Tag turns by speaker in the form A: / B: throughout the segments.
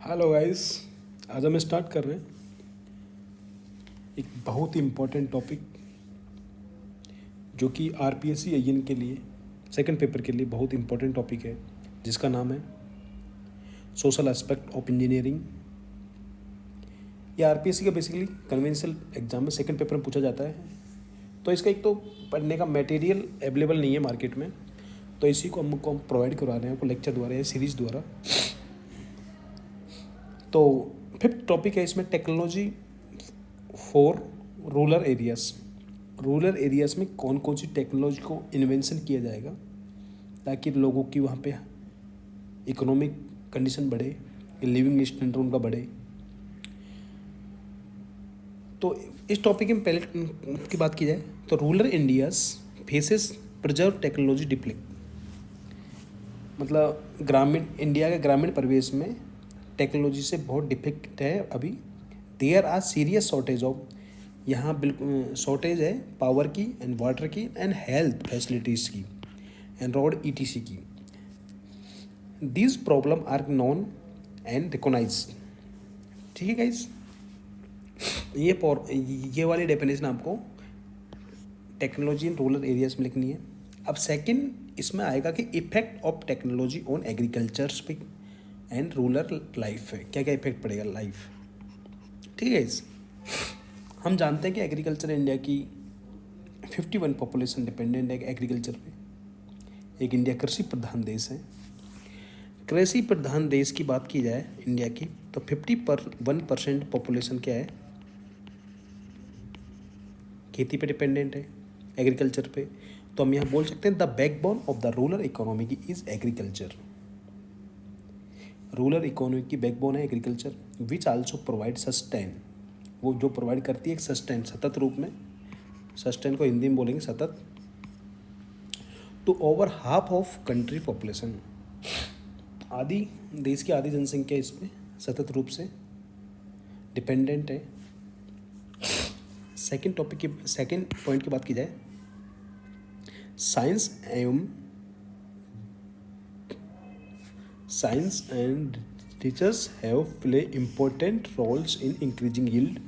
A: Hello guys. आज हम start कर रहे हैं एक बहुत ही इम्पोर्टेंट टॉपिक जो कि आरपीएससी आईएन के लिए सेकंड पेपर के लिए बहुत इम्पोर्टेंट टॉपिक है, जिसका नाम है सोशल एस्पेक्ट ऑफ इंजीनियरिंग। ये आरपीएससी का बेसिकली कन्वेंशनल एग्जाम में सेकंड पेपर में पूछा जाता है। तो इसका एक तो पढ़ने का मटेरियल अवेलेबल नहीं है मार्केट में, तो इसी को हमको प्रोवाइड करवा रहे हैं आपको लेक्चर द्वारा या सीरीज द्वारा। तो फिफ्थ टॉपिक है इसमें technology for rural areas. Rural areas में कौन कौन सी टेक्नोलॉजी को इन्वेंशन किया जाएगा ताकि लोगों की वहाँ पे इकोनॉमिक कंडीशन बढ़े, लिविंग स्टैंडर्ड उनका बढ़े। तो इस टॉपिक में पहले की बात की जाए तो rural India's faces preserve technology डिप्लिक, मतलब ग्रामीण इंडिया के ग्रामीण परिवेश में टेक्नोलॉजी से बहुत डिफिकल्ट है अभी। There are serious shortage of, यहाँ बिल्कुल शॉर्टेज है पावर की एंड वाटर की एंड हेल्थ फैसिलिटीज़ की एंड रोड ईटीसी की। These problem are known and recognise. ठीक है गाइस, ये वाली डेफिनेशन आपको टेक्नोलॉजी इन रूरल एरियाज में लिखनी है। अब सेकंड इसमें आएगा कि effect of technology on agriculture पे एंड रूरल लाइफ है, क्या क्या इफेक्ट पड़ेगा लाइफ। ठीक है, हम जानते हैं कि एग्रीकल्चर इंडिया की 51 पॉपुलेशन डिपेंडेंट है एग्रीकल्चर पे। एक इंडिया कृषि प्रधान देश है। कृषि प्रधान देश की बात की जाए इंडिया की तो 51% पॉपुलेशन क्या है, खेती पे डिपेंडेंट है, एग्रीकल्चर पे। तो हम यहाँ बोल सकते हैं the backbone of the rural economy की इज एग्रीकल्चर। रूरल इकोनॉमी की बैकबोन है agriculture, which also provide sustain, वो जो प्रोवाइड करती है एक सस्टेन, सतत रूप में। सस्टेन को हिंदी में बोलेंगे सतत। To over half of country population, आधी देश की आधी जनसंख्या इस पर सतत रूप से डिपेंडेंट है। सेकंड पॉइंट की बात की जाए, science and teachers have play important roles in increasing yield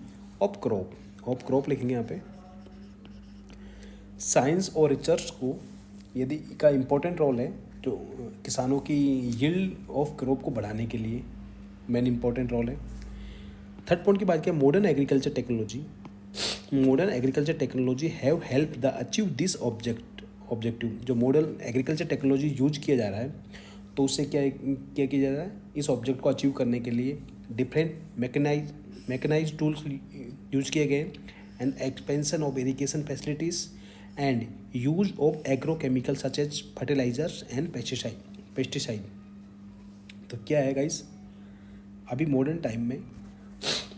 A: of crop लिखेंगे यहाँ पे। साइंस और रिसर्च को यदि का इम्पोर्टेंट रोल है जो किसानों की यील्ड ऑफ क्रॉप को बढ़ाने के लिए मेन इम्पोर्टेंट रोल है। थर्ड पॉइंट की बात किया, modern agriculture technology have help the achieve this objective. जो मॉडर्न एग्रीकल्चर टेक्नोलॉजी यूज किया जा रहा है तो उससे क्या किया जा रहा है, इस ऑब्जेक्ट को अचीव करने के लिए डिफरेंट मैकेनाइज टूल्स यूज किए गए and expansion of irrigation facilities and use of agrochemical such as fertilisers and pesticide. तो क्या है गाइस, अभी मॉडर्न टाइम में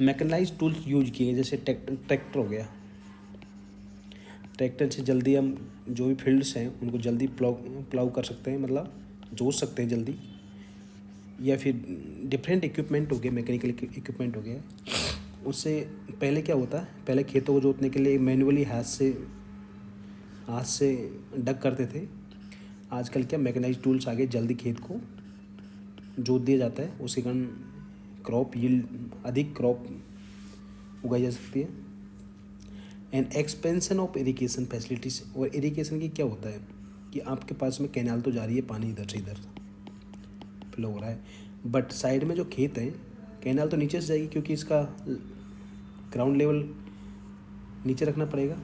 A: मैकेनाइज टूल्स यूज किए, जैसे ट्रैक्टर हो गया। ट्रैक्टर से जल्दी हम जो भी फील्ड्स हैं उनको जल्दी प्लाउ कर सकते हैं, मतलब जोत सकते हैं जल्दी। या फिर डिफरेंट इक्विपमेंट हो गए, मैकेनिकल इक्विपमेंट हो गया। उससे पहले क्या होता है, पहले खेतों को जोतने के लिए मैनुअली हाथ से डग करते थे। आजकल क्या मैकेनाइज टूल्स आ गए, जल्दी खेत को जोत दिया जाता है, उसके कारण अधिक क्रॉप उगाई जा सकती है। And expansion of irrigation facilities, और इरिगेशन की क्या होता है कि आपके पास में कैनाल तो जा रही है, पानी इधर से इधर फ्लो हो रहा है, बट साइड में जो खेत हैं कैनाल तो नीचे से जाएगी क्योंकि इसका ग्राउंड लेवल नीचे रखना पड़ेगा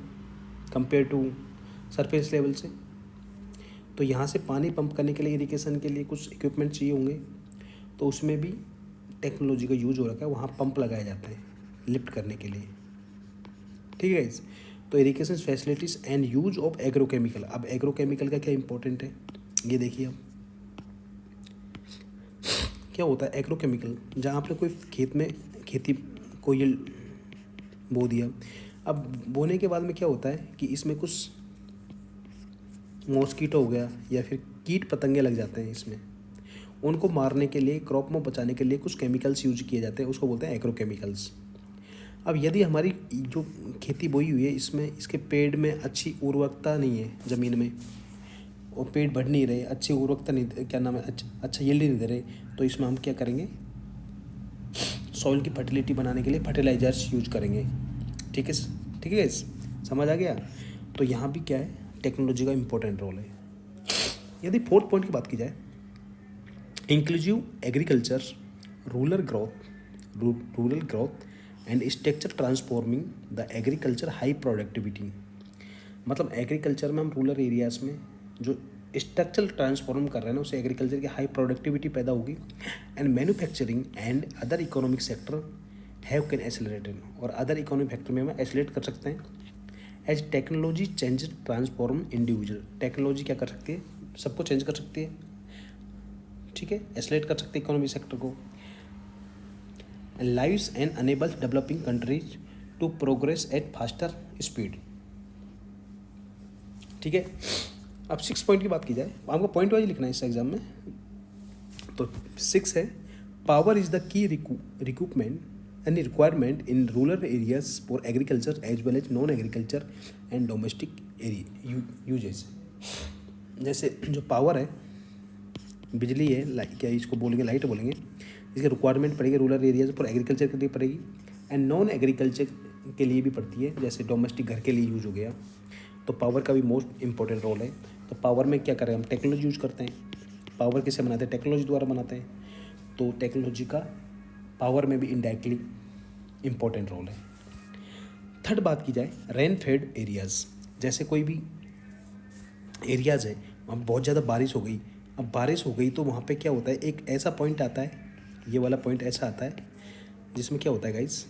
A: कंपेयर टू सरफेस लेवल से। तो यहाँ से पानी पंप करने के लिए इरिगेशन के लिए कुछ इक्विपमेंट चाहिए होंगे, तो उसमें भी टेक्नोलॉजी का यूज हो रखा है, वहाँ पंप लगाए जाते हैं लिफ्ट करने के लिए। ठीक है, तो irrigation facilities and use of agrochemical. अब एग्रोकेमिकल का क्या इंपॉर्टेंट है ये देखिए। अब क्या होता है एग्रोकेमिकल, जहाँ आपने कोई खेत में खेती को ये बो दिया, अब बोने के बाद में क्या होता है कि इसमें कुछ मॉस्किटो हो गया या फिर कीट पतंगे लग जाते हैं इसमें, उनको मारने के लिए, क्रॉप में बचाने के लिए कुछ केमिकल्स यूज किए जाते हैं, उसको बोलते हैं एग्रोकेमिकल्स। अब यदि हमारी जो खेती बोई हुई है इसमें इसके पेड़ में अच्छी उर्वरकता नहीं है ज़मीन में, और पेड़ बढ़ नहीं रहे, अच्छी उर्वरकता नहीं, क्या नाम है, अच्छा यील्ड नहीं दे रहे, तो इसमें हम क्या करेंगे, सॉइल की फर्टिलिटी बनाने के लिए फर्टिलाइजर्स यूज करेंगे। ठीक है, ठीक है गाइस, समझ आ गया। तो यहाँ भी क्या है, टेक्नोलॉजी का इंपॉर्टेंट रोल है। यदि फोर्थ पॉइंट की बात की जाए, inclusive agriculture, rural growth and structure transforming the agriculture high productivity. मतलब एग्रीकल्चर में हम रूरल एरियाज में जो स्ट्रक्चरल ट्रांसफॉर्म कर रहे हैं ना, उससे एग्रीकल्चर की हाई प्रोडक्टिविटी पैदा होगी। And manufacturing and other economic sector have can accelerated, और अदर इकोनॉमिक फैक्टर में हम एक्सेलरेट कर सकते हैं। As technology change transform individual, technology क्या कर सकती है, सबको चेंज कर सकती है। ठीक है, एक्सेलरेट कर सकते हैं इकोनॉमिक सेक्टर को। Lives and enables developing countries to progress at faster speed. ठीक है, अब 6 पॉइंट की बात की जाए, आपको पॉइंट वाइज लिखना है इस एग्जाम में। तो 6 है, power is the key recruitment and requirement in rural areas for agriculture as well as non agriculture and domestic usages. जैसे जो पावर है, बिजली है, क्या इसको बोलेंगे, लाइट बोलेंगे, इसकी रिक्वायरमेंट पड़ेगी रूरल एरियाज फॉर एग्रीकल्चर के लिए पड़ेगी एंड नॉन एग्रीकल्चर के लिए भी पड़ती है, जैसे डोमेस्टिक घर के लिए यूज हो गया। तो पावर का भी मोस्ट इंपॉर्टेंट रोल है। तो पावर में क्या करें हम, टेक्नोलॉजी यूज करते हैं। पावर किससे बनाते हैं, टेक्नोलॉजी द्वारा बनाते हैं। तो टेक्नोलॉजी का पावर में भी इनडायरेक्टली इम्पोर्टेंट रोल है। थर्ड बात की जाए, रेन फेड एरियाज़, जैसे कोई भी एरियाज़ है वहाँ बहुत ज़्यादा बारिश हो गई। अब बारिश हो गई तो वहाँ पे क्या होता है, एक ऐसा पॉइंट आता है, ये वाला पॉइंट ऐसा आता है जिसमें क्या होता है गाइस,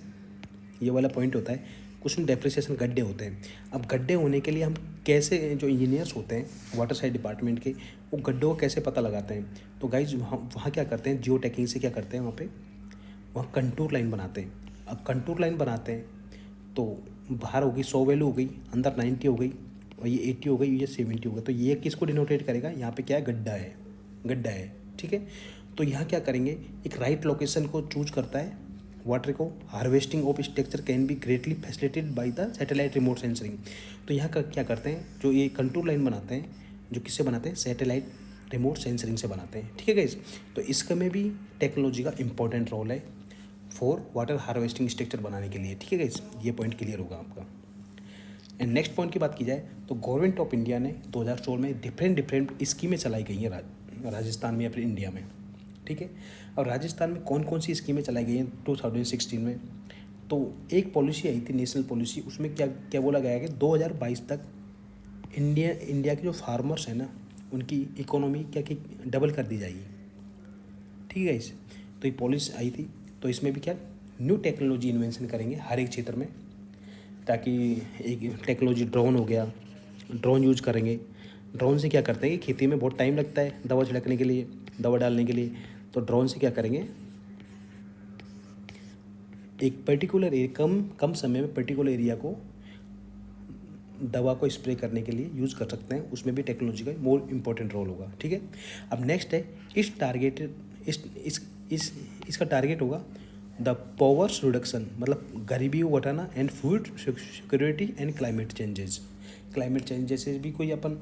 A: ये वाला पॉइंट होता है, कुछ डेप्रिसिएशन गड्ढे होते हैं। अब गड्ढे होने के लिए हम कैसे, जो इंजीनियर्स होते हैं वाटर साइड डिपार्टमेंट के, वो गड्ढों को कैसे पता लगाते हैं। तो गाइस वहाँ क्या करते हैं, जियो टैगिंग से क्या करते हैं, वहाँ कंटूर लाइन बनाते हैं। अब कंटूर लाइन बनाते हैं तो बाहर होगी 100 वैल्यू हो गई, अंदर 90 हो गई, और ये 80 हो गई, ये 70 हो गई। तो ये किसको डिनोटेट करेगा, यहाँ पे क्या है, गड्ढा है। ठीक है, तो यहाँ क्या करेंगे, एक राइट लोकेशन को चूज करता है वाटर को। Harvesting of structure can be greatly facilitated by the satellite remote censoring. तो यहाँ का क्या करते हैं, जो ये कंट्रोल लाइन बनाते हैं, जो किससे बनाते हैं, सैटेलाइट रिमोट सेंसरिंग से बनाते हैं। ठीक है गाइस, तो इसका में भी टेक्नोलॉजी का इंपॉर्टेंट रोल है फॉर वाटर हार्वेस्टिंग स्ट्रक्चर बनाने के लिए। ठीक है गाइस, ये पॉइंट क्लियर होगा आपका। एंड नेक्स्ट पॉइंट की बात की जाए तो गवर्नमेंट ऑफ इंडिया ने 2016 में डिफरेंट स्कीमें चलाई गई हैं राजस्थान में या फिर इंडिया में। ठीक है, और राजस्थान में कौन कौन सी स्कीमें चलाई गई हैं 2016 में, तो एक पॉलिसी आई थी, नेशनल पॉलिसी, उसमें क्या क्या बोला गया है कि 2022 तक इंडिया के जो फार्मर्स हैं ना, उनकी इकोनॉमी क्या कि डबल कर दी जाएगी। ठीक है इस, तो ये पॉलिसी आई थी, तो इसमें भी क्या न्यू टेक्नोलॉजी इन्वेंशन करेंगे हर एक क्षेत्र में, ताकि एक टेक्नोलॉजी ड्रोन हो गया, ड्रोन यूज करेंगे। ड्रोन से क्या करते हैं कि खेती में बहुत टाइम लगता है दवा छिड़कने के लिए, दवा डालने के लिए, तो ड्रोन से क्या करेंगे, एक पर्टिकुलर कम समय में पर्टिकुलर एरिया को दवा को स्प्रे करने के लिए यूज़ कर सकते हैं। उसमें भी टेक्नोलॉजी का मोर इम्पोर्टेंट रोल होगा। ठीक है, अब नेक्स्ट है इसका टारगेट होगा द पॉवर्स रिडक्शन, मतलब गरीबी को घटाना, and food security and climate changes. Climate changes भी कोई अपन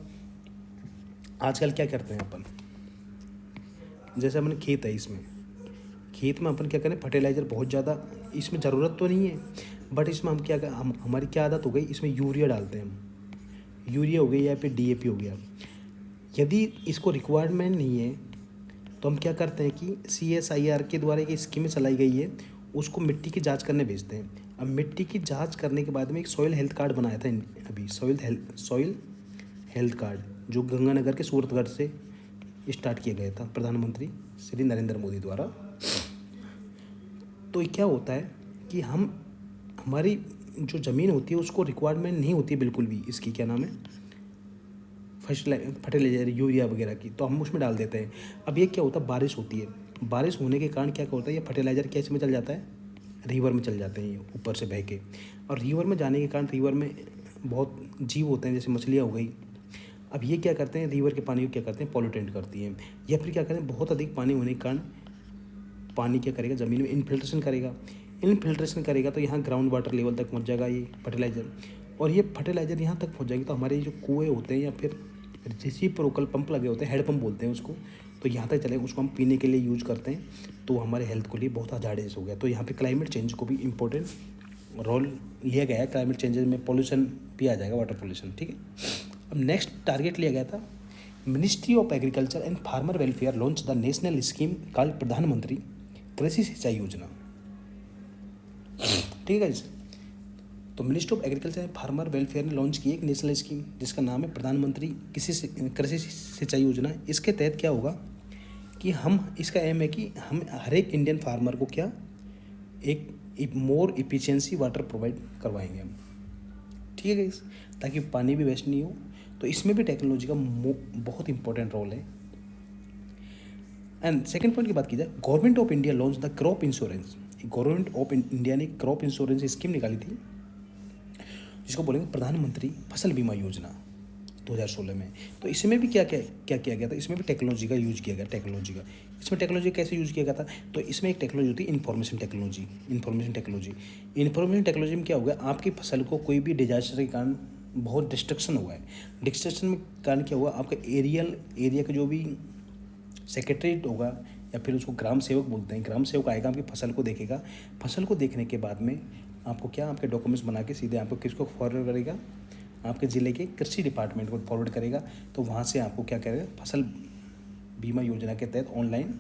A: आजकल क्या करते हैं, अपन जैसे अपन खेत है, इसमें खेत में अपन क्या करें, फर्टिलाइज़र बहुत ज़्यादा, इसमें ज़रूरत तो नहीं है, बट इसमें हम क्या हमारी क्या आदत हो गई, इसमें यूरिया डालते हैं हम, यूरिया हो गई या फिर DAP हो गया। यदि इसको रिक्वायरमेंट नहीं है तो हम क्या करते हैं कि CSIR के द्वारा एक स्कीम चलाई गई है, उसको मिट्टी की जांच करने भेजते हैं। अब मिट्टी की जांच करने के बाद में एक सॉइल हेल्थ कार्ड बनाया था अभी, सॉइल हेल्थ कार्ड, जो गंगानगर के सूरतगढ़ से स्टार्ट किया गया था प्रधानमंत्री श्री नरेंद्र मोदी द्वारा। तो क्या होता है कि हमारी जो ज़मीन होती है उसको रिक्वायरमेंट नहीं होती है बिल्कुल भी, इसकी क्या नाम है, फर्टिलाइजर यूरिया वगैरह की, तो हम उसमें डाल देते हैं। अब ये क्या होता है, बारिश होती है, बारिश होने के कारण क्या होता है, ये फर्टिलाइजर कैसे में चल जाता है, रिवर में चल जाते हैं ये ऊपर से बह के, और रिवर में जाने के कारण रिवर में बहुत जीव होते हैं, जैसे मछलियाँ हो गई। अब ये क्या करते हैं, रिवर के पानी को क्या करते हैं, पॉल्यूटेंट करती हैं, या फिर क्या करते हैं, बहुत अधिक पानी होने के कारण पानी क्या करेगा, ज़मीन में इनफिल्ट्रेशन करेगा, तो यहाँ ग्राउंड वाटर लेवल तक पहुँच जाएगा ये फर्टिलाइज़र, और ये फर्टिलाइज़र यहाँ तक पहुँच जाएगी तो हमारे जो कुएँ होते हैं या फिर रेसिप्रोकल पंप लगे होते हैं, हेड पंप बोलते हैं उसको, तो यहाँ तक चले उसको हम पीने के लिए यूज करते हैं, तो हमारे हेल्थ के लिए बहुत हजार्डियस हो गया। तो यहाँ पे क्लाइमेट चेंज को भी इम्पोर्टेंट रोल लिया गया है। क्लाइमेट चेंजेस में पोल्यूशन भी आ जाएगा, वाटर पोल्यूशन, ठीक है। अब नेक्स्ट टारगेट लिया गया था, ministry of agriculture and farmer welfare launch the national scheme called प्रधानमंत्री कृषि सिंचाई योजना, ठीक है। तो ministry of agriculture and farmer welfare ने लॉन्च की एक नेशनल स्कीम जिसका नाम है प्रधानमंत्री कृषि सिंचाई योजना। इसके तहत क्या होगा कि हम, इसका एम है कि हम हर एक इंडियन फार्मर को क्या एक मोर इफिशिएंसी वाटर प्रोवाइड करवाएंगे हम, ठीक है गाइस, ताकि पानी भी वेस्ट नहीं हो। तो इसमें भी टेक्नोलॉजी का बहुत इंपॉर्टेंट रोल है। एंड सेकंड पॉइंट की बात की जाए, government of India launch the crop insurance. Government of India ने क्रॉप इंश्योरेंस स्कीम निकाली थी जिसको बोलेंगे प्रधानमंत्री फसल बीमा योजना 2016 में। तो इसमें भी क्या किया गया था, इसमें भी टेक्नोलॉजी का यूज किया गया। इसमें टेक्नोलॉजी कैसे यूज किया गया था, तो इसमें एक टेक्नोलॉजी होती है इन्फॉर्मेशन टेक्नोलॉजी में क्या होगा, आपकी फसल को कोई भी डिजास्टर के कारण बहुत डिस्ट्रक्शन हुआ है, डिस्ट्रक्शन में कारण क्या हुआ, आपका एरिया का जो भी सेक्रेटरीट होगा या फिर उसको ग्राम सेवक बोलते हैं, ग्राम सेवक आएगा, आपकी फसल को देखेगा। फसल को देखने के बाद में आपको क्या, आपके डॉक्यूमेंट्स बना के सीधे आपको किसको फॉरवर्ड करेगा, आपके ज़िले के कृषि डिपार्टमेंट को फॉरवर्ड करेगा। तो वहाँ से आपको क्या करेगा, फसल बीमा योजना के तहत ऑनलाइन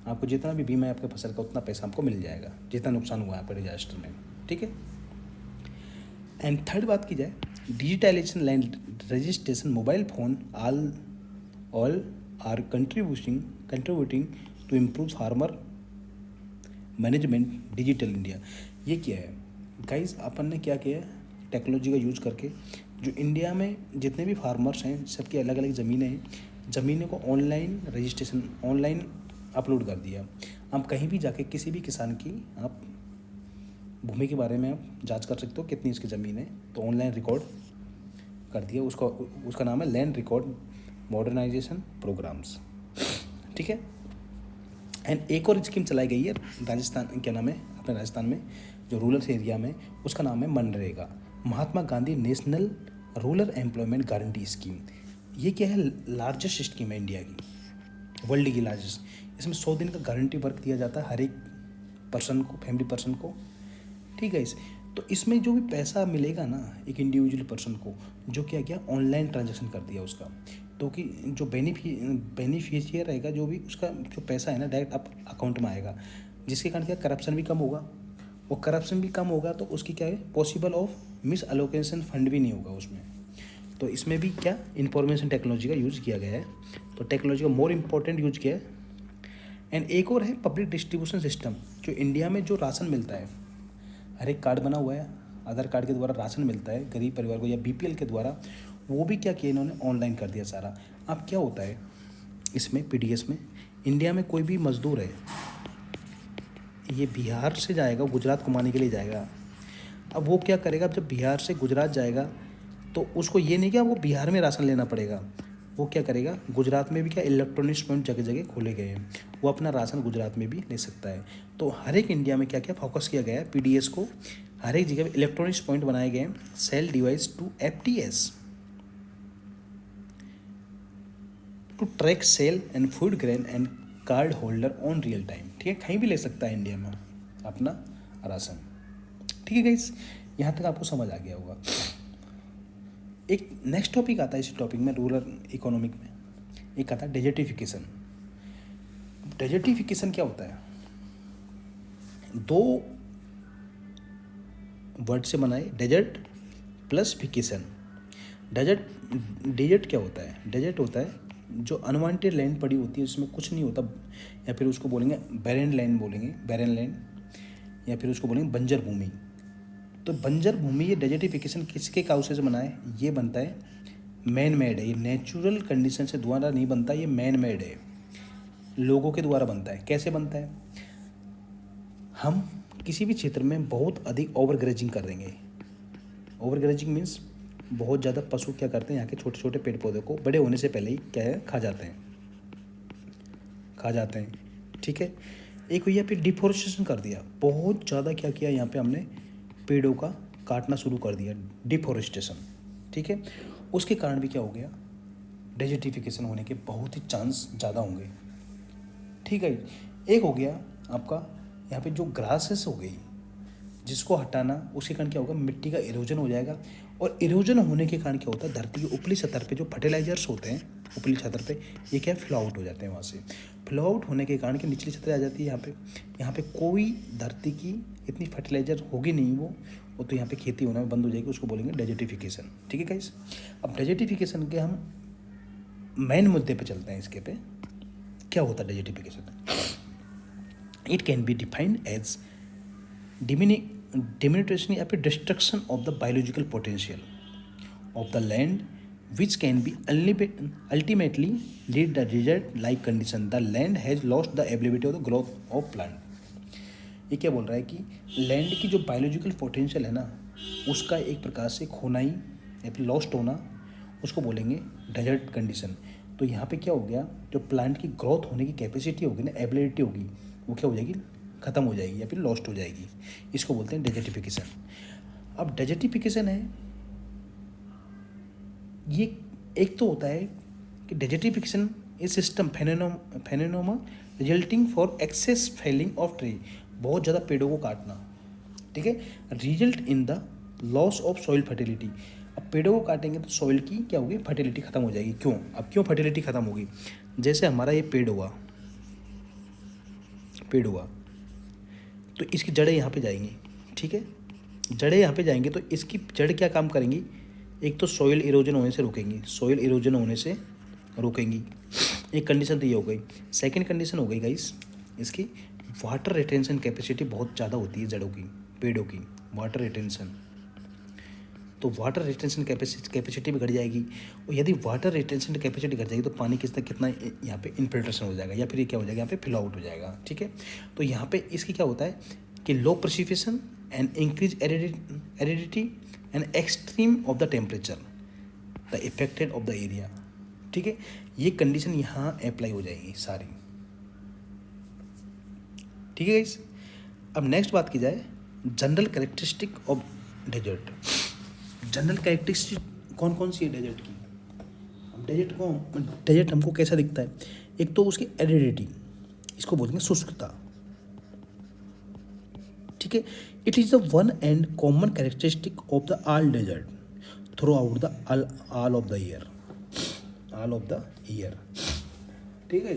A: आपको जितना भी बीमा है आपके फसल का उतना पैसा आपको मिल जाएगा, जितना नुकसान हुआ है आपके डिजास्टर में, ठीक है। एंड थर्ड बात की जाए, digitalisation land registration mobile phone all are contributing to improve farmer management digital India. ये क्या है गाइज, अपन ने क्या किया है, टेक्नोलॉजी का यूज करके जो इंडिया में जितने भी फार्मर्स हैं सबकी अलग अलग ज़मीनें हैं, ज़मीनों को ऑनलाइन रजिस्ट्रेशन ऑनलाइन अपलोड कर दिया। आप कहीं भी जाके किसी भी किसान की आप भूमि के बारे में आप जांच कर सकते हो कितनी इसकी ज़मीन है, तो ऑनलाइन रिकॉर्ड कर दिया। उसका नाम है लैंड रिकॉर्ड मॉडर्नाइजेशन प्रोग्राम्स, ठीक है। एंड एक और स्कीम चलाई गई है राजस्थान, क्या नाम है अपने राजस्थान में जो रूरल एरिया में, उसका नाम है MNREGA, Mahatma Gandhi national rural employment guarantee scheme. ये क्या है, लार्जेस्ट स्कीम है इंडिया की, वर्ल्ड की लार्जेस्ट। इसमें 100 दिन का गारंटी वर्क दिया जाता है हर एक पर्सन को, फैमिली पर्सन को, ठीक है। तो इसमें जो भी पैसा मिलेगा ना एक इंडिविजुअल पर्सन को, जो क्या किया ऑनलाइन ट्रांजेक्शन कर दिया उसका, तो कि जो बेनिफिशियर रहेगा जो भी उसका जो पैसा है ना डायरेक्ट आप अकाउंट में आएगा, जिसके कारण क्या करप्शन भी कम होगा, और करप्शन भी कम होगा तो उसकी क्या है possible of miss allocation fund भी नहीं होगा उसमें। तो इसमें भी क्या इंफॉर्मेशन टेक्नोलॉजी का यूज़ किया गया है, तो टेक्नोलॉजी का मोर इम्पोर्टेंट यूज किया है। एंड एक और है पब्लिक डिस्ट्रीब्यूशन सिस्टम, जो इंडिया में जो राशन मिलता है, हर एक कार्ड बना हुआ है, आधार कार्ड के द्वारा राशन मिलता है गरीब परिवार को या बीपीएल के द्वारा, वो भी क्या किया इन्होंने ऑनलाइन कर दिया सारा। अब क्या होता है इसमें पीडीएस में, इंडिया में कोई भी मजदूर है, ये बिहार से जाएगा गुजरात कमाने के लिए जाएगा, अब वो क्या करेगा, अब जब बिहार से गुजरात जाएगा तो उसको ये नहीं कि वो बिहार में राशन लेना पड़ेगा, वो क्या करेगा गुजरात में भी क्या इलेक्ट्रॉनिक्स पॉइंट जगह जगह खोले गए हैं, वो अपना राशन गुजरात में भी ले सकता है। तो हर एक इंडिया में क्या क्या फोकस किया गया है, पीडीएस को हर एक जगह इलेक्ट्रॉनिक्स पॉइंट बनाए गए हैं, sale device to FTS to track sale and food grain and card holder on real time, ठीक है। कहीं भी ले सकता है इंडिया में अपना राशन, ठीक है गाइस, यहाँ तक आपको समझ आ गया होगा। एक नेक्स्ट टॉपिक आता है इस टॉपिक में रूरल इकोनॉमिक में, एक आता है डेजर्टिफिकेशन। डेजर्टिफिकेशन क्या होता है, दो वर्ड से बना है, डेजर्ट प्लस फिकेशन। डेजर्ट क्या होता है, डेजर्ट होता है जो अनवांटेड लैंड पड़ी होती है, उसमें कुछ नहीं होता, या फिर उसको बोलेंगे बैरन लैंड, बैरन लैंड, या फिर उसको बोलेंगे बंजर भूमि। तो बंजर भूमि ये डेजर्टिफिकेशन किसके काउसे से बना है, ये बनता है मैन मेड है, ये नेचुरल कंडीशन से द्वारा नहीं बनता, ये मैन मेड है, लोगों के द्वारा बनता है। कैसे बनता है, हम किसी भी क्षेत्र में बहुत अधिक ओवर ग्रेजिंग कर देंगे। ओवर ग्रेजिंग मीन्स बहुत ज़्यादा पशु क्या करते हैं, यहाँ के छोटे छोटे पेड़ पौधों को बड़े होने से पहले ही क्या है खा जाते हैं, ठीक है। एक भैया फिर डिफोरेस्टेशन कर दिया, बहुत ज़्यादा क्या किया यहाँ पे हमने पेड़ों का काटना शुरू कर दिया, डिफोरेस्टेशन, ठीक है। उसके कारण भी क्या हो गया, डेजर्टिफिकेशन होने के बहुत ही चांस ज़्यादा होंगे। ठीक है, एक हो गया आपका यहाँ पे जो ग्रासेस हो गई, जिसको हटाना, उसके कारण क्या होगा, मिट्टी का इरोजन हो जाएगा। और इरोजन होने के कारण क्या होता है, धरती की ऊपरी सतह पे जो फर्टिलाइजर्स होते हैं ऊपरी सतह पे, ये क्या फ्लो आउट हो जाते हैं वहाँ से। फ्लो आउट होने के कारण कि निचली सतह आ जाती है यहाँ पे कोई धरती की इतनी फर्टिलाइजर होगी नहीं वो तो यहाँ पे खेती होना बंद हो जाएगी, उसको बोलेंगे डेजर्टिफिकेशन। ठीक है गाइस, अब डेजर्टिफिकेशन के हम मेन मुद्दे पे चलते हैं। इसके पे क्या होता है desertification? It can be defined as diminution या फिर destruction of the biological potential of the land which can be ultimately lead the desert like condition. The land has lost the ability of the growth of plant. ये क्या बोल रहा है कि land की जो बायोलॉजिकल पोटेंशियल है ना, उसका एक प्रकार से खोना ही या फिर लॉस्ट होना, उसको बोलेंगे डेजर्ट कंडीशन। तो यहाँ पे क्या हो गया, जो प्लांट की ग्रोथ होने की कैपेसिटी होगी ना, एबिलिटी होगी, वो क्या हो जाएगी, ख़त्म हो जाएगी या फिर लॉस्ट हो जाएगी। इसको बोलते हैं डेजर्टिफिकेशन। अब डेजर्टिफिकेशन है ये, एक तो होता है कि desertification is system phenomena resulting for excess felling of tree, बहुत ज़्यादा पेड़ों को काटना। ठीक है, result in the loss of soil fertility. अब पेड़ों को काटेंगे तो सॉइल की क्या होगी, फर्टिलिटी खत्म हो जाएगी। क्यों, अब क्यों फर्टिलिटी खत्म होगी? जैसे हमारा ये पेड़ हुआ तो इसकी जड़ें यहाँ पे जाएंगी। ठीक है, जड़ें यहाँ पे जाएंगी तो इसकी जड़ क्या काम करेंगी, एक तो सॉइल इरोजन होने से रोकेंगी। एक कंडीशन तो ये हो गई। सेकंड कंडीशन हो गई गाइस, इसकी वाटर रिटेंशन कैपेसिटी बहुत ज़्यादा होती है जड़ों की, पेड़ों की वाटर रिटेंशन। तो वाटर रिटेंशन कैपेसिटी भी घट जाएगी, और यदि वाटर रिटेंशन कैपेसिटी घट जाएगी तो पानी कितना यहाँ पे इनफिल्ट्रेशन हो जाएगा, या फिर ये क्या हो जाएगा, यहाँ पे फिल आउट हो जाएगा। ठीक है, तो यहाँ पे इसकी क्या होता है कि low precipitation and increase aridity and extreme of the temperature the affected of the area. ठीक है, ये कंडीशन यहाँ अप्लाई हो जाएगी सारी। ठीक है गाइस, अब नेक्स्ट बात की जाए general characteristic of desert. General characteristic कौन कौन सी है डेजर्ट की? डेजर्ट हमको कैसा दिखता है? एक तो उसकी एरिडिटी, इसको बोलेंगे शुष्कता। ठीक है, it is the one and common characteristic of the all desert throughout the all of the year. ठीक है,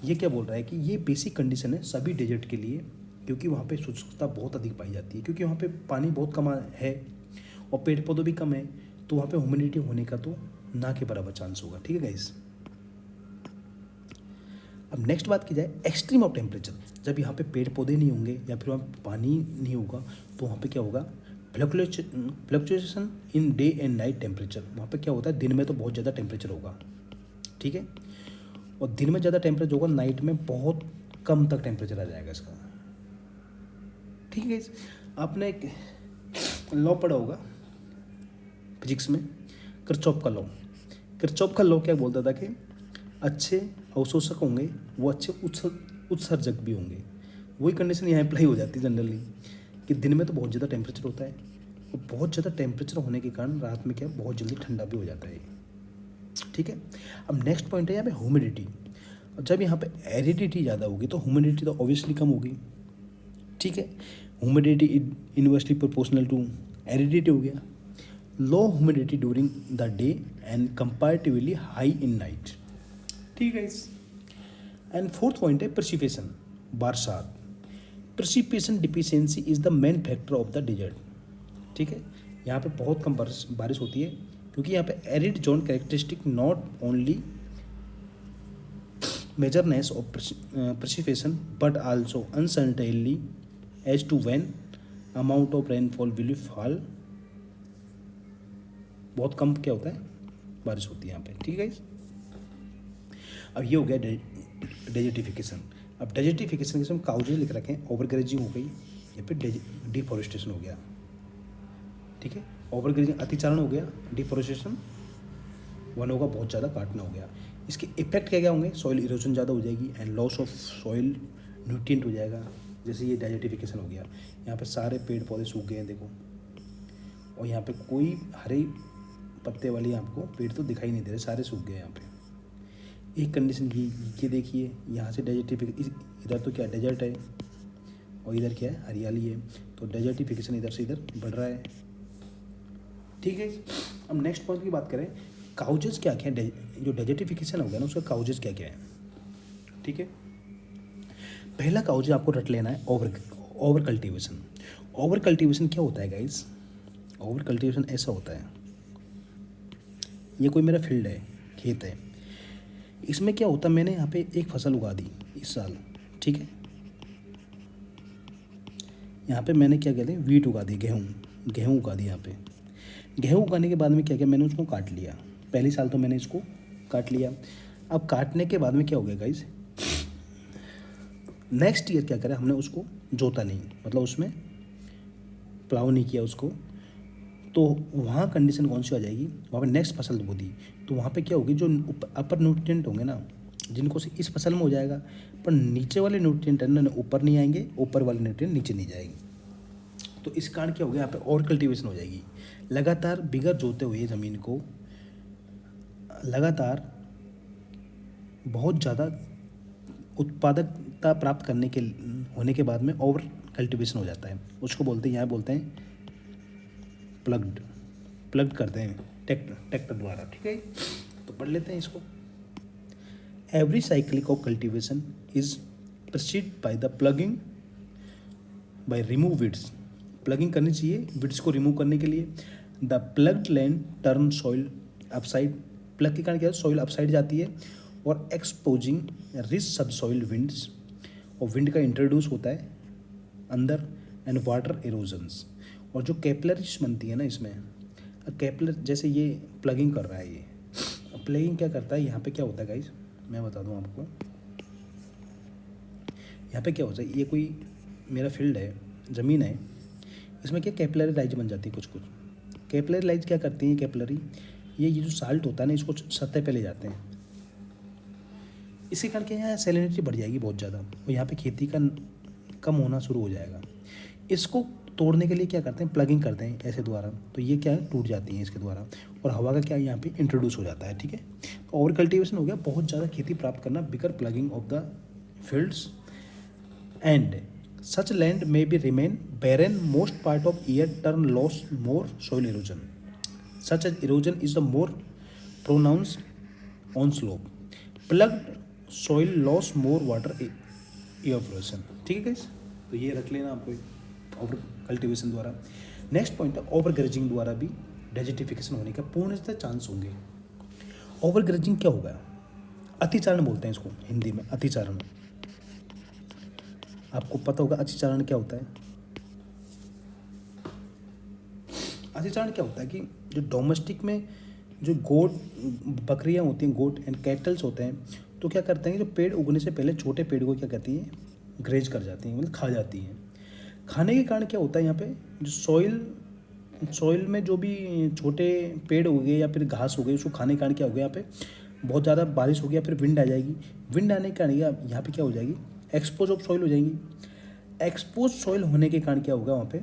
A: ये क्या बोल रहा है कि ये बेसिक कंडीशन है सभी डेजर्ट के लिए, क्योंकि वहाँ पे शुष्कता बहुत अधिक पाई जाती है, क्योंकि वहाँ पे पानी बहुत कम है और पेड़ पौधे भी कम है, तो वहाँ पे ह्यूमिडिटी होने का तो ना के बराबर चांस होगा। ठीक है गाइस, अब नेक्स्ट बात की जाए एक्सट्रीम ऑफ टेम्परेचर। जब यहाँ पे पेड़ पौधे नहीं होंगे या फिर वहाँ पानी नहीं होगा तो वहाँ पे क्या होगा, fluctuation in day and night temperature. वहाँ पे क्या होता है, दिन में तो बहुत ज़्यादा टेम्परेचर होगा। ठीक है, और दिन में ज़्यादा टेम्परेचर होगा, नाइट में बहुत कम तक टेम्परेचर आ जाएगा इसका। ठीक है, आपने एक लॉ पढ़ा होगा फिजिक्स में, किरचॉफ का लॉ क्या बोलता था कि अच्छे अवशोषक होंगे वो अच्छे उत्सर्जक भी होंगे। वही कंडीशन यहाँ अप्लाई हो जाती है जनरली, कि दिन में तो बहुत ज़्यादा टेम्परेचर होता है, और बहुत ज़्यादा टेम्परेचर होने के कारण रात में क्या बहुत जल्दी ठंडा भी हो जाता है। ठीक है, अब नेक्स्ट पॉइंट है यहाँ पे ह्यूमिडिटी। जब यहाँ पे एरिडिटी ज़्यादा होगी तो ह्यूमिडिटी तो ऑब्वियसली कम होगी। ठीक है, humidity inversely proportional to aridity हो गया। Low humidity during the day and comparatively high in night. ठीक है, एंड फोर्थ पॉइंट है प्रेसिपिटेशन, बरसात। Precipitation deficiency is the main factor of the desert. ठीक है, यहाँ पे बहुत कम बारिश होती है, क्योंकि यहाँ पे arid zone characteristic not only measureness of precipitation but also uncertainty as to when amount of rainfall will fall। बहुत कम क्या होता है, बारिश होती है यहाँ पे। ठीक है, अब ये हो गया डेजर्टिफिकेशन। अब डेजर्टिफिकेशन के काउजेज लिख रखे हैं, ओवरग्रेजिंग हो गई या फिर डिफॉरेस्टेशन हो गया। ठीक है, ओवरग्रेजिंग अतिचारण हो गया, डिफॉरेस्टेशन वनों का बहुत ज़्यादा काटना हो गया। इसके इफेक्ट क्या क्या होंगे, सॉइल इरोजन ज़्यादा हो जाएगी and loss of soil nutrient हो जाएगा। जैसे ये डेजर्टिफिकेशन हो गया, यहाँ पे सारे पेड़ पौधे सूख गए हैं देखो, और यहाँ पे कोई हरी पत्ते वाली आपको पेड़ तो दिखाई नहीं दे रहे, सारे सूख गए यहाँ पे। एक कंडीशन ये देखिए, यहाँ से डेजर्टिफिकेशन, इधर तो क्या डेजर्ट है और इधर क्या है, हरियाली है, तो डेजर्टिफिकेशन इधर से इधर बढ़ रहा है। ठीक है, अब नेक्स्ट पॉइंट की बात करें, काउजेस क्या क्या है, जो डेजर्टिफिकेशन हो गया ना उसका काउजेस क्या क्या है। ठीक है, पहला काउज आपको रट लेना है, ओवर कल्टीवेशन। ओवर कल्टीवेशन क्या होता है गाइस? ओवर कल्टीवेशन ऐसा होता है, ये कोई मेरा फील्ड है, खेत है, इसमें क्या होता है, मैंने यहाँ पे एक फसल उगा दी इस साल। ठीक है, यहाँ पे मैंने क्या कहते हैं, वीट उगा दी, गेहूँ उगा दी। यहाँ पे गेहूँ उगाने के बाद में क्या किया, मैंने उसको काट लिया। पहले साल तो मैंने इसको काट लिया। अब काटने के बाद में क्या हो गया गाइस, नेक्स्ट ईयर क्या करा हमने, उसको जोता नहीं, मतलब उसमें प्लाव नहीं किया उसको, तो वहाँ कंडीशन कौन सी आ जाएगी, वहाँ पे नेक्स्ट फसल बो दी, तो वहाँ पे क्या होगी, जो अपर न्यूट्रिएंट होंगे ना, जिनको से इस फसल में हो जाएगा, पर नीचे वाले न्यूट्रिएंट है ना ऊपर नहीं आएंगे, ऊपर वाले न्यूट्रिएंट नीचे नहीं जाएंगे। तो इस कारण क्या हो गया, यहाँ पे और कल्टीवेशन हो जाएगी। लगातार बिगर जोते हुए ज़मीन को लगातार बहुत ज़्यादा उत्पादकता प्राप्त करने के होने के बाद में ओवर कल्टीवेशन हो जाता है। उसको बोलते हैं, यहाँ बोलते हैं प्लग्ड करते हैं ट्रैक्टर द्वारा। ठीक है, तो पढ़ लेते हैं इसको। Every cyclic of cultivation is proceed by the ploughing by remove weeds. Ploughing करनी चाहिए विड्स को रिमूव करने के लिए। The ploughed land turn soil upside. Plough के कारण क्या है, सॉइल अपसाइड जाती है और exposing rich subsoil winds, और विंड का इंट्रोड्यूस होता है अंदर, एंड वाटर इरोजन्स। और जो कैपिलरीज बनती है ना इसमें, कैपिलर जैसे ये प्लगिंग कर रहा है, ये प्लगिंग क्या करता है, यहाँ पे क्या होता है गाइस, मैं बता दूँ आपको। यहाँ पे क्या होता है, ये कोई मेरा फील्ड है, ज़मीन है, इसमें क्या कैपिलरी लाइज बन जाती है कुछ कुछ। कैपिलरी लाइज क्या करती है, कैपिलरी ये जो साल्ट होता है ना, इसको सतह पे ले जाते हैं। इसी कारण क्या, यहाँ सैलिनिटी बढ़ जाएगी बहुत ज़्यादा, और यहाँ पे खेती का कम होना शुरू हो जाएगा। इसको तोड़ने के लिए क्या करते हैं, प्लगिंग करते हैं ऐसे द्वारा, तो ये क्या है, टूट जाती है इसके द्वारा, और हवा का क्या यहाँ पे इंट्रोड्यूस हो जाता है। ठीक है, तो ओवर कल्टीवेशन हो गया, बहुत ज़्यादा खेती प्राप्त करना, bigger ploughing of the fields, and such land may be remain barren most part of year, turn loss more soil erosion, such as erosion is the more pronounced on slope. Plugged soil loss more water evaporation. ठीक है guys, तो ये रख लेना आपको over cultivation द्वारा। Next point है, over grazing द्वारा भी डेजर्टिफिकेशन होने का पूर्णतः चांस होंगे। ओवर ग्रेजिंग क्या होगा, अतिचारण बोलते हैं इसको हिंदी में, अतिचारण। आपको पता होगा अतिचारण क्या होता है। अतिचारण क्या होता है कि जो डोमेस्टिक में जो गोट बकरियां होती हैं, गोट एंड कैटल्स होते हैं, तो क्या करते हैं, जो पेड़ उगने से पहले छोटे पेड़ को क्या कहती हैं, ग्रेज कर जाती हैं, मतलब खा जाती हैं। खाने के कारण क्या होता है, यहाँ पे जो सॉइल में जो भी छोटे पेड़ उगे या फिर घास हो गई, उसको खाने के कारण क्या हो गया, यहाँ पे बहुत ज़्यादा बारिश हो गया, फिर विंड आ जाएगी। विंड आने के कारण यहाँ पे क्या हो जाएगी, एक्सपोज ऑफ सॉइल हो जाएंगी। एक्सपोज सॉइल होने के कारण क्या होगा, वहाँ पे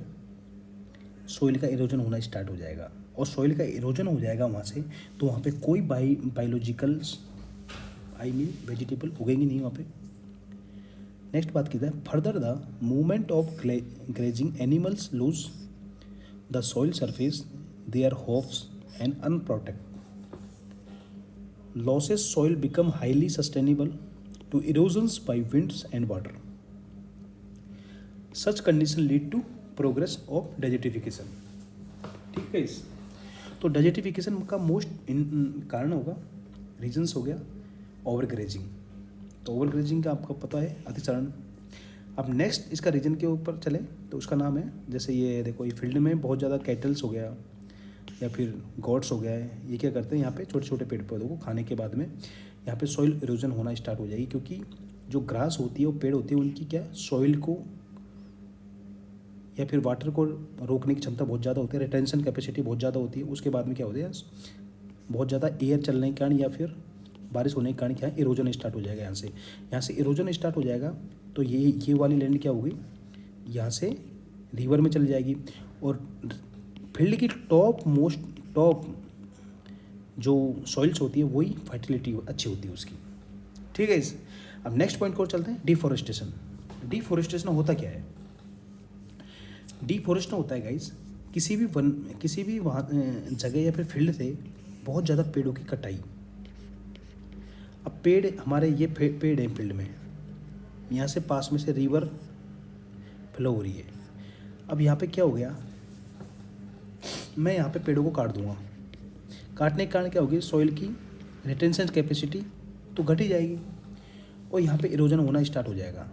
A: सॉइल का इरोजन होना स्टार्ट हो जाएगा, और सॉइल का इरोजन हो जाएगा वहाँ से, तो वहाँ पे कोई बायोलॉजिकल्स वेजिटेबल उगेंगे नहीं वहाँ पे। नेक्स्ट बात की जाए, further the movement of grazing animals loose the soil surface their hoofs and unprotect losses, soil become highly sustainable to erosions by winds and water. Such condition lead to progress of desertification. ठीक है, इस तो desertification का most कारण होगा, regions हो गया over grazing. तो ओवर ग्रेजिंग का आपको पता है, अतिचारण। अब नेक्स्ट इसका रीजन के ऊपर चले तो उसका नाम है, जैसे ये देखो, ये फील्ड में बहुत ज़्यादा कैटल्स हो गया या फिर गॉड्स हो गया है, ये क्या करते हैं, यहाँ पे छोटे छोटे पेड़ पौधों को खाने के बाद में यहाँ पे सॉइल इरोजन होना स्टार्ट हो जाएगी, क्योंकि जो ग्रास होती है, वो पेड़ होती है, उनकी क्या सॉइल को या फिर वाटर को रोकने की क्षमता बहुत ज़्यादा होती है, रिटेंशन कैपेसिटी बहुत ज़्यादा होती है। उसके बाद में क्या होता है, बहुत ज़्यादा एयर चलने के कारण या फिर बारिश होने के कारण क्या है, इरोजन स्टार्ट हो जाएगा। यहाँ से इरोजन स्टार्ट हो जाएगा, तो ये वाली लैंड क्या होगी, यहाँ से रिवर में चली जाएगी, और फील्ड की टॉप
B: जो सॉइल्स होती है वही फर्टिलिटी अच्छी होती है उसकी। ठीक है इस अब नेक्स्ट पॉइंट को चलते हैं, डिफॉरेस्टेशन। डिफॉरेस्टेशन होता क्या है? डिफॉरेस्टेशन होता है गाइस, किसी भी वहाँ जगह या फिर फील्ड से बहुत ज़्यादा पेड़ों की कटाई। अब पेड़ हमारे ये पेड़ हैं फील्ड में, यहाँ से पास में से रिवर फ्लो हो रही है। अब यहाँ पे क्या हो गया, मैं यहाँ पे पेड़ों को काट दूंगा, काटने के कारण क्या होगी, सॉइल की रिटेंशन कैपेसिटी तो घट ही जाएगी और यहाँ पे इरोजन होना स्टार्ट हो जाएगा।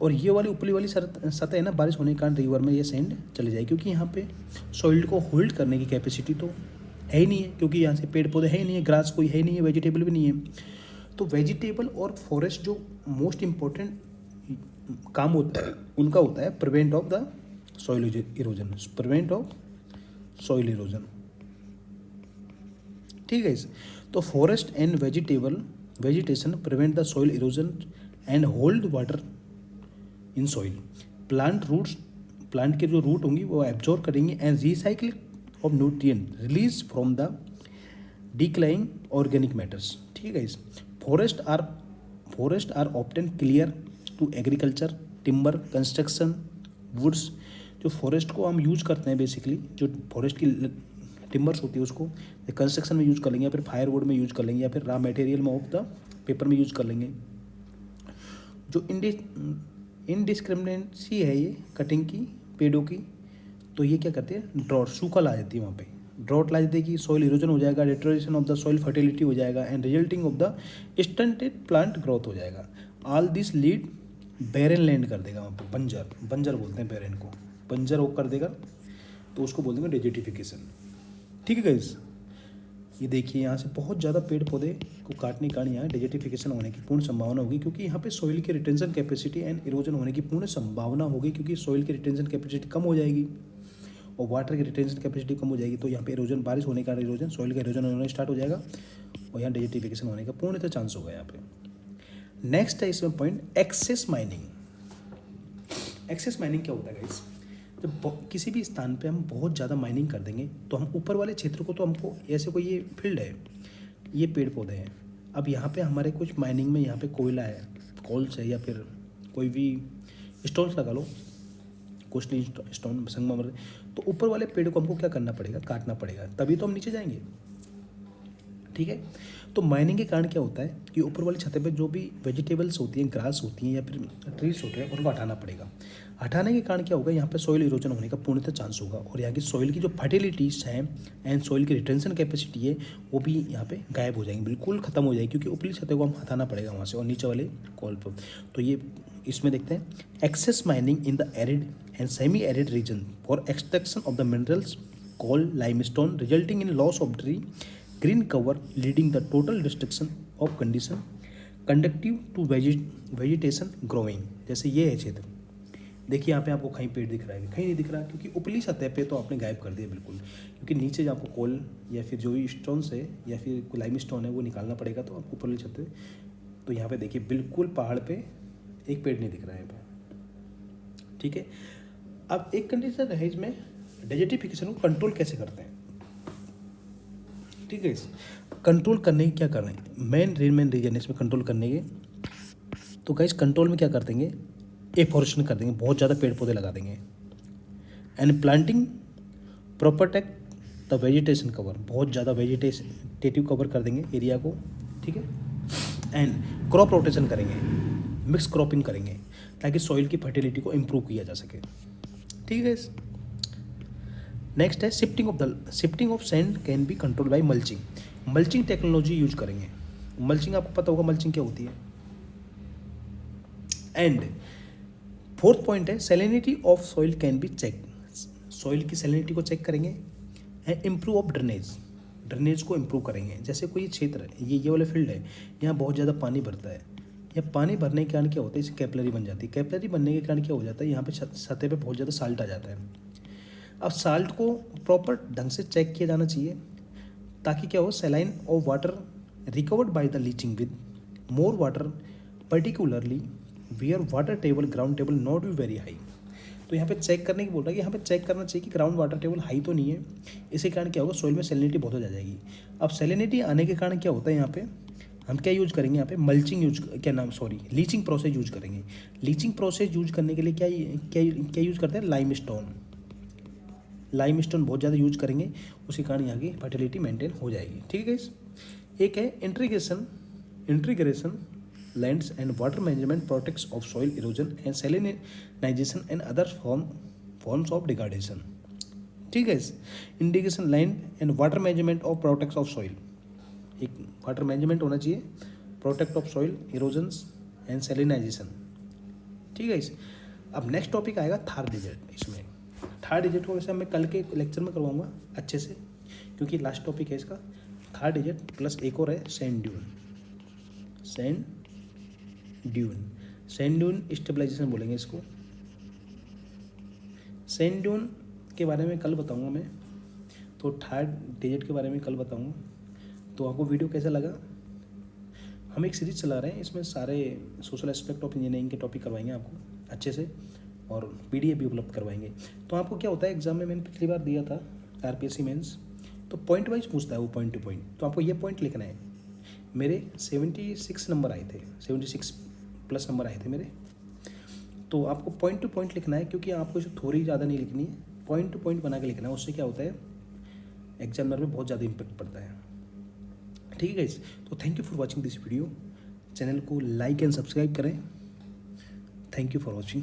B: और ये वाली ऊपरी वाली सतह है ना, बारिश होने के कारण रिवर में ये सैंड चले जाएगी, क्योंकि यहाँ पे सॉइल को होल्ड करने की कैपेसिटी तो है ही नहीं है, क्योंकि यहाँ से पेड़ पौधे है ही नहीं है, ग्रास कोई है ही नहीं है, वेजिटेबल भी नहीं है। तो वेजिटेबल और फॉरेस्ट जो मोस्ट इम्पोर्टेंट काम होता है उनका होता है prevent of the soil erosion, prevent of soil erosion. ठीक है। तो forest and vegetation prevent the soil erosion and hold water in soil. Plant के जो रूट होंगी वो एब्जॉर्ब करेंगे and recycle of nutrient release from the declining organic matters. ठीक है। Forest are often cleared to agriculture, timber, construction, woods. जो forest को हम यूज करते हैं बेसिकली, जो फॉरेस्ट की टिम्बर्स होती है उसको कंस्ट्रक्शन में यूज कर लेंगे, या फिर फायरवुड में यूज कर लेंगे, या फिर रॉ मटेरियल में ऑफ द पेपर में यूज कर लेंगे। जो इनडिस्क्रिमिनेंसी है ये कटिंग की पेड़ों की, तो ये क्या करते हैं, ड्रॉट, सूखा ला देती है वहाँ पे, ड्रॉट ला देती है कि सॉइल इरोजन हो जाएगा, deterioration of the soil fertility हो जाएगा and resulting of the stunted plant growth हो जाएगा। All this lead barren land कर देगा वहाँ पे, बंजर बोलते हैं बैरन को, बंजर वो कर देगा, तो उसको बोल देंगे डेजर्टिफिकेशन। ठीक है गाइस, ये देखिए यहाँ से बहुत ज़्यादा पेड़ पौधे को काटने के कारण यहाँ डेजर्टिफिकेशन होने की पूर्ण संभावना होगी, क्योंकि यहाँ पे सॉइल की रिटेंशन कैपेसिटी एंड इरोजन होने की पूर्ण संभावना होगी, क्योंकि सॉइल की रिटेंशन कैपेसिटी कम हो जाएगी और वाटर की रिटेंशन कैपेसिटी कम हो जाएगी। तो यहाँ पे इरोजन, बारिश होने का इरोजन, सॉइल का इरोजन होना स्टार्ट हो जाएगा और यहाँ डेजर्टिफिकेशन होने का पूर्णतः चांस होगा यहाँ पे। नेक्स्ट है इसमें point, excess mining. Excess mining क्या होता है गाइस, जब किसी भी स्थान पे हम बहुत ज़्यादा माइनिंग कर देंगे तो हम ऊपर वाले क्षेत्र को, तो हमको ऐसे कोई ये फील्ड है, ये पेड़ पौधे हैं, अब यहाँ पे हमारे कुछ माइनिंग में यहाँ पे कोयला है, कोल्स है, या फिर कोई भी स्टोन्स लगा लो, कोस्टली स्टोन, संगमरमर, तो ऊपर वाले पेड़ को हमको क्या करना पड़ेगा, काटना पड़ेगा, तभी तो हम नीचे जाएंगे। ठीक है। तो माइनिंग के कारण क्या होता है कि ऊपर वाली छत पे जो भी वेजिटेबल्स होती हैं, ग्रास होती हैं या फिर ट्रीज होते हैं, उनको हटाना पड़ेगा। हटाने के कारण क्या होगा, यहाँ पे सॉइल इरोजन होने का पूर्णतः चांस होगा और यहाँ की सॉइल की जो फर्टिलिटीज हैं एंड सॉइल की रिटेंशन कैपेसिटी है वो भी यहाँ पे गायब हो जाएंगी, बिल्कुल खत्म हो जाएगी, क्योंकि ऊपरी छत को हम हटाना पड़ेगा वहाँ से और नीचे वाले कॉल पर। तो ये इसमें देखते हैं, excess mining in the arid and semi arid region for extraction of the minerals coal, limestone, resulting in loss of tree green cover, leading the total destruction of condition conductive to vegetation growing. जैसे ये है क्षेत्र, देखिए यहाँ पे आपको कहीं पेड़ दिख रहा है, कहीं नहीं दिख रहा, क्योंकि ऊपरी सतह पे तो आपने गायब कर दिया बिल्कुल, क्योंकि नीचे जो आपको कोल या फिर जो भी स्टोन्स है या फिर लाइम स्टोन है वो निकालना पड़ेगा, तो आपको ऊपरली छत, तो यहाँ पे देखिए बिल्कुल पहाड़ पे एक पेड़ नहीं दिख रहा है यहाँ पे। ठीक है। अब एक कंडीशन है इसमें, डेजर्टिफिकेशन को कंट्रोल कैसे करते हैं। ठीक है। कंट्रोल करने के क्या कर रहे हैं, मेन रीजन इसमें कंट्रोल करने के, तो गाइस कंट्रोल में क्या कर देंगे, एफॉरेस्टेशन कर देंगे, बहुत ज़्यादा पेड़ पौधे लगा देंगे and planting protect the vegetation cover, बहुत ज़्यादा वेजिटेटिव कवर कर देंगे एरिया को। ठीक है। एंड क्रॉप रोटेशन करेंगे, मिक्स क्रॉपिंग करेंगे, ताकि सॉइल की फर्टिलिटी को इम्प्रूव किया जा सके। ठीक है। नेक्स्ट है shifting of sand can be control by mulching technology use करेंगे। मल्चिंग आपको पता होगा मल्चिंग क्या होती है। एंड फोर्थ पॉइंट है, salinity of soil can be check, soil की सैलिनिटी को चेक करेंगे एंड इम्प्रूव ऑफ ड्रेनेज को इम्प्रूव करेंगे। जैसे कोई क्षेत्र है, ये वाला फील्ड है, यहाँ बहुत ज़्यादा पानी भरता है, या पानी भरने के कारण क्या होता है, इसे कैपिलरी बन जाती है, कैपिलरी बनने के कारण क्या हो जाता है, यहाँ पे सतह पे बहुत ज़्यादा साल्ट आ जाता है। अब साल्ट को प्रॉपर ढंग से चेक किया जाना चाहिए, ताकि क्या हो, saline of water recovered by the leaching with more water, particularly where water table ground table not be very high. तो यहाँ पे चेक करने की बोल रहा है कि यहाँ पे चेक करना चाहिए कि ग्राउंड वाटर टेबल हाई तो नहीं है। इसी कारण क्या होगा, सॉइल में सैलिनिटी बहुत हो जाएगी। अब सैलिनिटी आने के कारण क्या होता है, यहाँ पे हम क्या यूज करेंगे, यहाँ पे मल्चिंग यूज, क्या नाम, सॉरी, लीचिंग प्रोसेस यूज करेंगे। लीचिंग प्रोसेस यूज करने के लिए क्या क्या क्या यूज करते हैं, लाइमस्टोन। लाइमस्टोन बहुत ज़्यादा यूज करेंगे, उसी कारण यहाँ की फर्टिलिटी मेंटेन हो जाएगी। ठीक है। एक है integration lands and water management protects of soil erosion and salinization and other forms of degradation. ठीक है। Integration land and water management of protects of soil, एक वाटर मैनेजमेंट होना चाहिए, protect of soil erosions and salinization. ठीक है। अब next topic आएगा Thar digit. इसमें थार डिजिट को वैसे मैं कल के लेक्चर में करवाऊंगा अच्छे से, क्योंकि लास्ट टॉपिक है इसका। थार डिजिट प्लस एक और है sand dune. Sand dune stabilisation बोलेंगे इसको। सैंड ड्यून के बारे में कल बताऊंगा मैं, तो थार डिजिट के बारे में कल बताऊंगा। तो आपको वीडियो कैसा लगा? हम एक सीरीज चला रहे हैं, इसमें सारे सोशल एस्पेक्ट ऑफ इंजीनियरिंग के टॉपिक करवाएंगे आपको अच्छे से, और पीडीएफ भी उपलब्ध करवाएंगे। तो आपको क्या होता है, एग्जाम में मैंने पिछली बार दिया था आरपीएससी मेंस, तो पॉइंट वाइज पूछता है वो, पॉइंट टू पॉइंट। तो आपको ये पॉइंट लिखना है। मेरे 76 नंबर आए थे, 76 प्लस नंबर आए थे मेरे। तो आपको पॉइंट टू पॉइंट लिखना है, क्योंकि आपको इसे थोड़ी ज़्यादा नहीं लिखनी है, पॉइंट टू पॉइंट बना के लिखना है। उससे क्या होता है, एग्जामिनर में बहुत ज़्यादा इम्पेक्ट पड़ता है। ठीक है गाइस, तो thank you for watching this video. Channel को लाइक एंड सब्सक्राइब करें। Thank you for watching.